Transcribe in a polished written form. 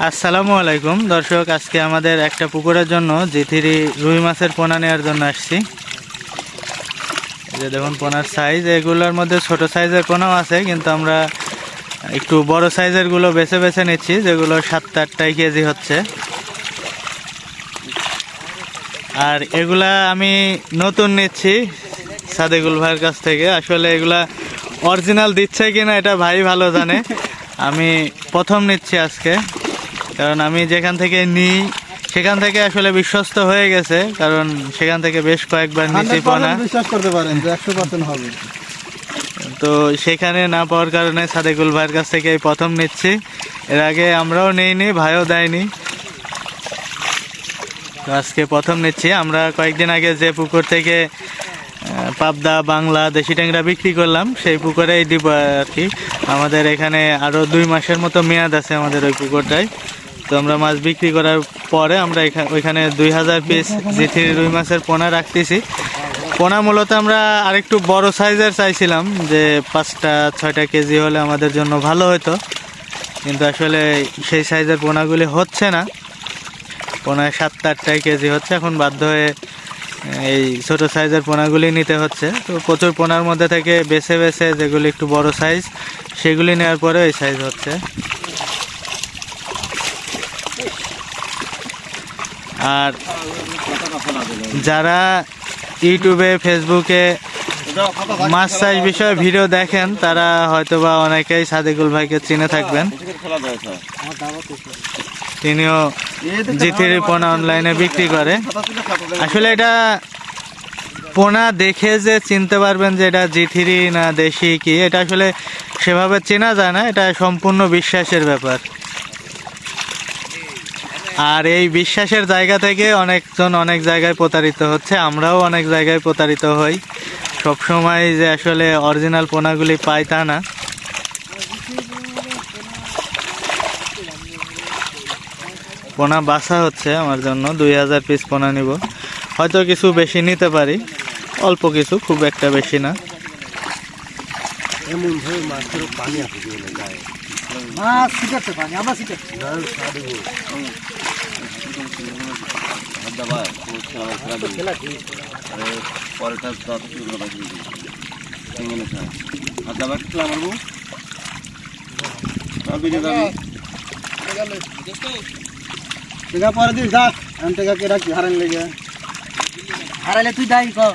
আসসালামু আলাইকুম দর্শক, আজকে আমাদের একটা পুকুরের জন্য জি3 রুই মাছের পোনা নেওয়ার জন্য আসছি। যে দেখুন পোনার সাইজ, এগুলোর মধ্যে ছোট সাইজের পোনাও আছে, কিন্তু আমরা একটু বড় সাইজের গুলো বেছে বেছে নিচ্ছি, যেগুলো 7-8 কেজি হচ্ছে। আর এগুলা আমি নতুন নিচ্ছি সাদেকুল ভাইয়ের কাছ থেকে। আসলে এগুলা অরিজিনাল দিচ্ছে কিনা এটা ভাই ভালো জানে। আমি প্রথম নিচ্ছি আজকে, কারণ আমি যেখান থেকে নিই সেখান থেকে আসলে বিশ্বস্ত হয়ে গেছে, কারণ সেখান থেকে বেশ কয়েকবার নিচ্ছি পোনা। বিশ্বাস করতে পারেন যে 100% হবে। তো সেখানে না পাওয়ার কারণে সাদেকুল ভাইয়ের কাছ থেকে প্রথম নিচ্ছি। এর আগে আমরাও নেইনি, ভাইও দেয়নি, তো আজকে প্রথম নিচ্ছি। আমরা কয়েকদিন আগে যে পুকুর থেকে পাবদা, বাংলা, দেশি ট্যাংরা বিক্রি করলাম, সেই পুকুরেই দিব আর কি। আমাদের এখানে আরও 2 মাসের মতো মেয়াদ আছে আমাদের ওই পুকুরটায়। তো আমরা মাছ বিক্রি করার পরে আমরা ওইখানে 2000 পিস জি3 রুই মাছের পোনা রাখতেছি। পোনা মূলত আমরা আরেকটু বড় সাইজের চাইছিলাম, যে 5-6 কেজি হলে আমাদের জন্য ভালো হতো, কিন্তু আসলে সেই সাইজের পোনাগুলি হচ্ছে না। পোনায় 7-8 কেজি হচ্ছে। এখন বাধ্য হয়ে এই ছোট সাইজের পোনাগুলি নিতে হচ্ছে। তো প্রচুর পোনার মধ্যে থেকে বেছে বেছে যেগুলি একটু বড় সাইজ, সেগুলি নেওয়ার পরে এই সাইজ হচ্ছে। আর যারা ইউটিউবে, ফেসবুকে মাছ চাষ বিষয়ে ভিডিও দেখেন, তারা হয়তোবা অনেকেই সাদেকুল ভাইকে চিনে থাকবেন। তিনিও জি3 পোনা অনলাইনে বিক্রি করে। আসলে এটা পোনা দেখে যে চিনতে পারবেন যে এটা জি3 না দেশি কি, এটা আসলে সেভাবে চেনা যায় না। এটা সম্পূর্ণ বিশ্বাসের ব্যাপার। আর এই বিশ্বাসের জায়গা থেকে অনেকজন অনেক জায়গায় প্রতারিত হচ্ছে, আমরাও অনেক জায়গায় প্রতারিত হই। সবসময় যে আসলে অরিজিনাল পোনাগুলি পাই তা না। পোনা বাছা হচ্ছে আমার জন্য। 2000 পিস পোনা নিব, হয়তো কিছু বেশি নিতে পারি, অল্প কিছু, খুব একটা বেশি না। পরে দিস, হারাইলে তুই দায়ী কর।